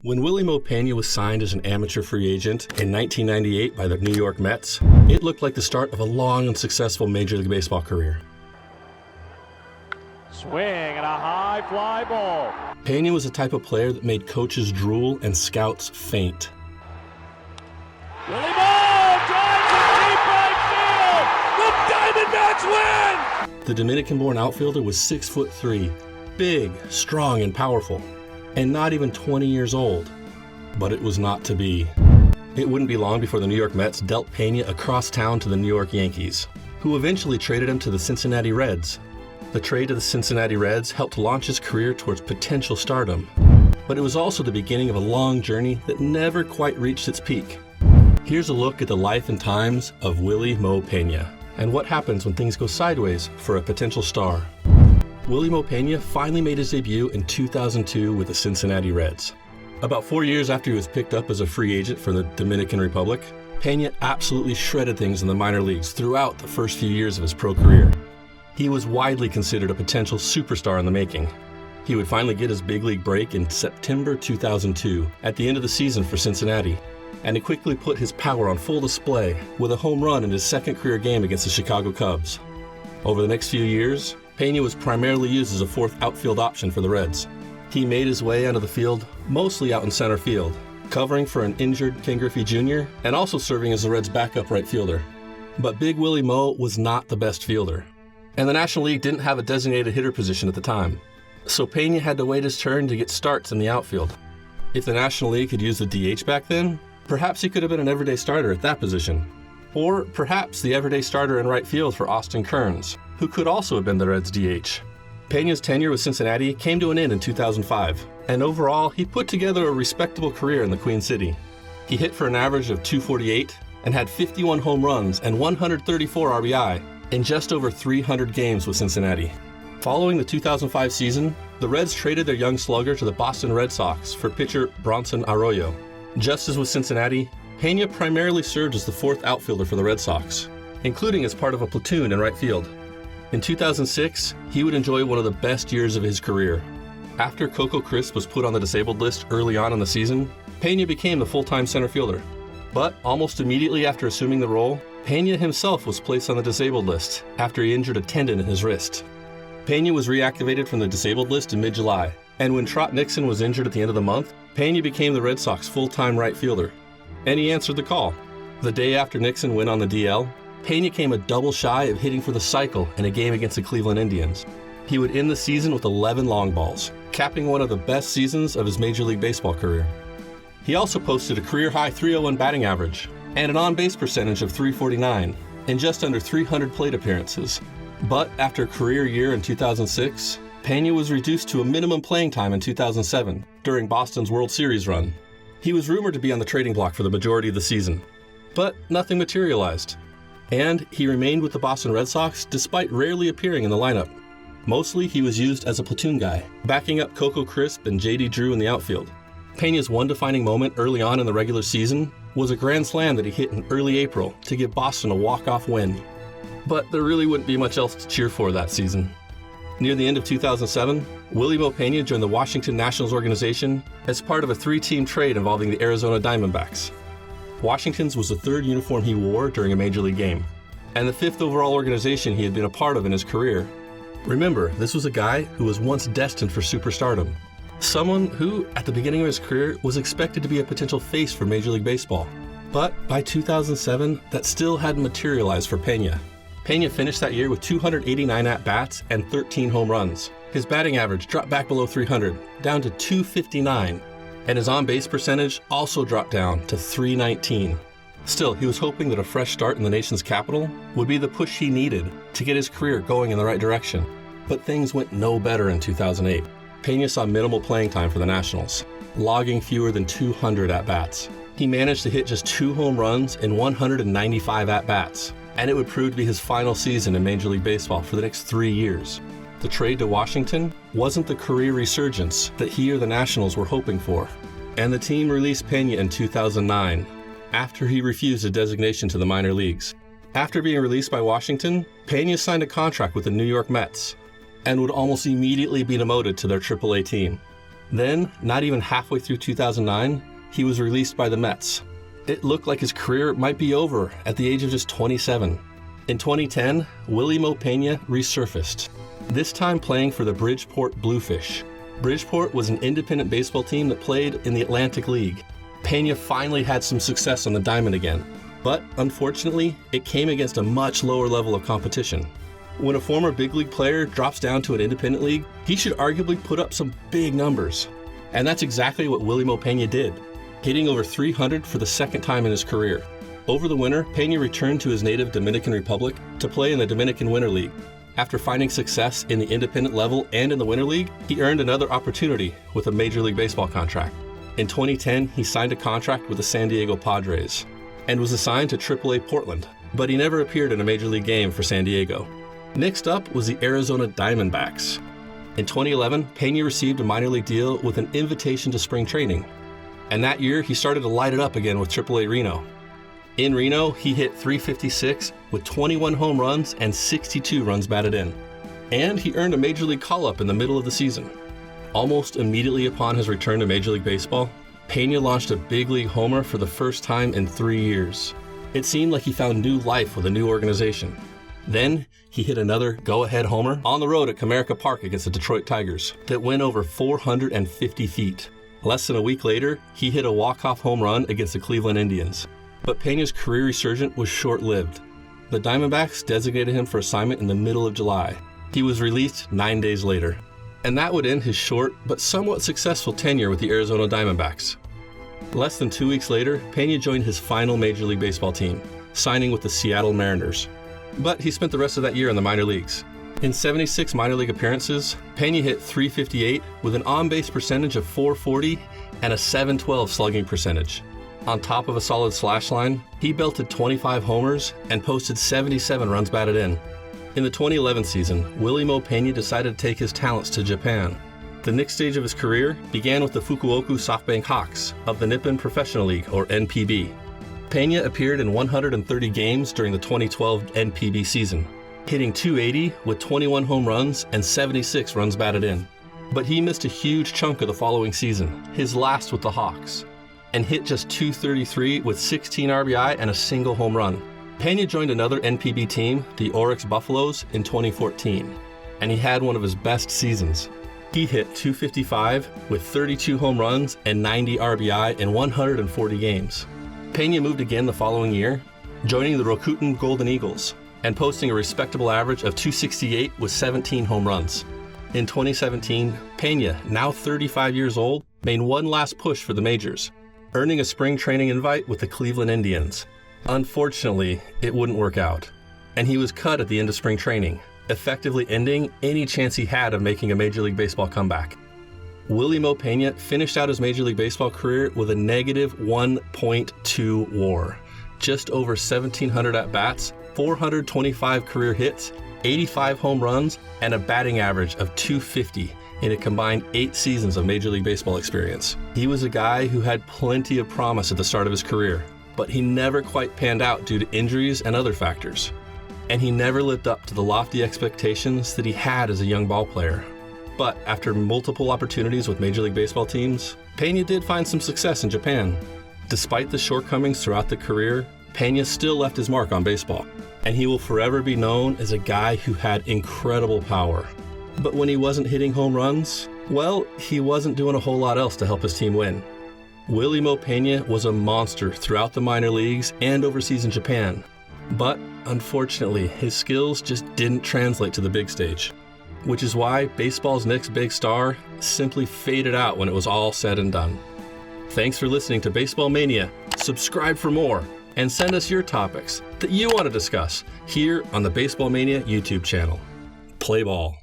When Willy Mo Pena was signed as an amateur free agent in 1998 by the New York Mets, it looked like the start of a long and successful Major League Baseball career. Swing and a high fly ball. Pena was the type of player that made coaches drool and scouts faint. Willy Mo drives it deep right field. The Diamondbacks win! The Dominican-born outfielder was 6'3", big, strong, and powerful, and not even 20 years old. But it was not to be. It wouldn't be long before the New York Mets dealt Pena across town to the New York Yankees, who eventually traded him to the Cincinnati Reds. The trade to the Cincinnati Reds helped launch his career towards potential stardom, but it was also the beginning of a long journey that never quite reached its peak. Here's a look at the life and times of Willy Mo Pena, and what happens when things go sideways for a potential star. Willy Mo Pena finally made his debut in 2002 with the Cincinnati Reds. About 4 years after he was picked up as a free agent for the Dominican Republic, Pena absolutely shredded things in the minor leagues throughout the first few years of his pro career. He was widely considered a potential superstar in the making. He would finally get his big league break in September 2002 at the end of the season for Cincinnati, and he quickly put his power on full display with a home run in his second career game against the Chicago Cubs. Over the next few years, Pena was primarily used as a fourth outfield option for the Reds. He made his way onto the field mostly out in center field, covering for an injured Ken Griffey Jr. and also serving as the Reds' backup right fielder. But Big Willy Mo was not the best fielder, and the National League didn't have a designated hitter position at the time, so Pena had to wait his turn to get starts in the outfield. If the National League could use the DH back then, perhaps he could have been an everyday starter at that position. Or perhaps the everyday starter in right field for Austin Kearns, who could also have been the Reds' DH. Pena's tenure with Cincinnati came to an end in 2005, and overall he put together a respectable career in the Queen City. He hit for an average of .248 and had 51 home runs and 134 RBI in just over 300 games with Cincinnati. Following the 2005 season, the Reds traded their young slugger to the Boston Red Sox for pitcher Bronson Arroyo. Just as with Cincinnati, Pena primarily served as the fourth outfielder for the Red Sox, including as part of a platoon in right field. In 2006, he would enjoy one of the best years of his career. After Coco Crisp was put on the disabled list early on in the season, Pena became the full-time center fielder. But almost immediately after assuming the role, Pena himself was placed on the disabled list after he injured a tendon in his wrist. Pena was reactivated from the disabled list in mid-July, and when Trot Nixon was injured at the end of the month, Pena became the Red Sox full-time right fielder. And he answered the call. The day after Nixon went on the DL, Pena came a double shy of hitting for the cycle in a game against the Cleveland Indians. He would end the season with 11 long balls, capping one of the best seasons of his Major League Baseball career. He also posted a career-high .301 batting average and an on-base percentage of .349 in just under 300 plate appearances. But after a career year in 2006, Pena was reduced to a minimum playing time in 2007 during Boston's World Series run. He was rumored to be on the trading block for the majority of the season, but nothing materialized. And he remained with the Boston Red Sox despite rarely appearing in the lineup. Mostly he was used as a platoon guy, backing up Coco Crisp and J.D. Drew in the outfield. Pena's one defining moment early on in the regular season was a grand slam that he hit in early April to give Boston a walk-off win. But there really wouldn't be much else to cheer for that season. Near the end of 2007, Willy Mo Pena joined the Washington Nationals organization as part of a 3-team trade involving the Arizona Diamondbacks. Washington's was the third uniform he wore during a Major League game, and the 5th overall organization he had been a part of in his career. Remember, this was a guy who was once destined for superstardom. Someone who, at the beginning of his career, was expected to be a potential face for Major League Baseball. But by 2007, that still hadn't materialized for Pena. Pena finished that year with 289 at-bats and 13 home runs. His batting average dropped back below 300, down to .259, and his on-base percentage also dropped down to .319. Still, he was hoping that a fresh start in the nation's capital would be the push he needed to get his career going in the right direction. But things went no better in 2008. Pena saw minimal playing time for the Nationals, logging fewer than 200 at-bats. He managed to hit just 2 home runs in 195 at-bats, and it would prove to be his final season in Major League Baseball for the next 3 years. The trade to Washington wasn't the career resurgence that he or the Nationals were hoping for, and the team released Pena in 2009 after he refused a designation to the minor leagues. After being released by Washington, Pena signed a contract with the New York Mets and would almost immediately be demoted to their AAA team. Then, not even halfway through 2009, he was released by the Mets. It looked like his career might be over at the age of just 27. In 2010, Willy Mo Pena resurfaced, this time playing for the Bridgeport Bluefish. Bridgeport was an independent baseball team that played in the Atlantic League. Pena finally had some success on the diamond again, but unfortunately, it came against a much lower level of competition. When a former big league player drops down to an independent league, he should arguably put up some big numbers. And that's exactly what Willy Mo Pena did, hitting over 300 for the second time in his career. Over the winter, Pena returned to his native Dominican Republic to play in the Dominican Winter League. After finding success in the independent level and in the Winter League, he earned another opportunity with a Major League Baseball contract. In 2010, he signed a contract with the San Diego Padres and was assigned to AAA Portland, but he never appeared in a Major League game for San Diego. Next up was the Arizona Diamondbacks. In 2011, Pena received a minor league deal with an invitation to spring training, and that year he started to light it up again with AAA Reno. In Reno, he hit .356 with 21 home runs and 62 runs batted in. And he earned a Major League call-up in the middle of the season. Almost immediately upon his return to Major League Baseball, Pena launched a big league homer for the first time in 3 years. It seemed like he found new life with a new organization. Then, he hit another go-ahead homer on the road at Comerica Park against the Detroit Tigers that went over 450 feet. Less than a week later, he hit a walk-off home run against the Cleveland Indians. But Pena's career resurgence was short-lived. The Diamondbacks designated him for assignment in the middle of July. He was released 9 days later. And that would end his short but somewhat successful tenure with the Arizona Diamondbacks. Less than 2 weeks later, Pena joined his final Major League Baseball team, signing with the Seattle Mariners. But he spent the rest of that year in the minor leagues. In 76 minor league appearances, Pena hit .358 with an on-base percentage of .440 and a .712 slugging percentage. On top of a solid slash line, he belted 25 homers and posted 77 runs batted in. In the 2011 season, Willy Mo Pena decided to take his talents to Japan. The next stage of his career began with the Fukuoka SoftBank Hawks of the Nippon Professional League, or NPB. Pena appeared in 130 games during the 2012 NPB season, hitting .280 with 21 home runs and 76 runs batted in. But he missed a huge chunk of the following season, his last with the Hawks, and hit just .233 with 16 RBI and a single home run. Pena joined another NPB team, the Oryx Buffaloes, in 2014, and he had one of his best seasons. He hit .255 with 32 home runs and 90 RBI in 140 games. Pena moved again the following year, joining the Rakuten Golden Eagles and posting a respectable average of .268 with 17 home runs. In 2017, Pena, now 35 years old, made one last push for the majors, earning a spring training invite with the Cleveland Indians. Unfortunately, it wouldn't work out, and he was cut at the end of spring training, effectively ending any chance he had of making a Major League Baseball comeback. Willy Mo Pena finished out his Major League Baseball career with a negative 1.2 WAR, just over 1,700 at-bats, 425 career hits, 85 home runs, and a batting average of .250 in a combined 8 seasons of Major League Baseball experience. He was a guy who had plenty of promise at the start of his career, but he never quite panned out due to injuries and other factors. And he never lived up to the lofty expectations that he had as a young ball player. But after multiple opportunities with Major League Baseball teams, Pena did find some success in Japan. Despite the shortcomings throughout the career, Pena still left his mark on baseball, and he will forever be known as a guy who had incredible power. But when he wasn't hitting home runs, well, he wasn't doing a whole lot else to help his team win. Willy Mo Pena was a monster throughout the minor leagues and overseas in Japan. But unfortunately, his skills just didn't translate to the big stage, which is why baseball's next big star simply faded out when it was all said and done. Thanks for listening to Baseball Mania. Subscribe for more and send us your topics that you want to discuss here on the Baseball Mania YouTube channel. Play ball.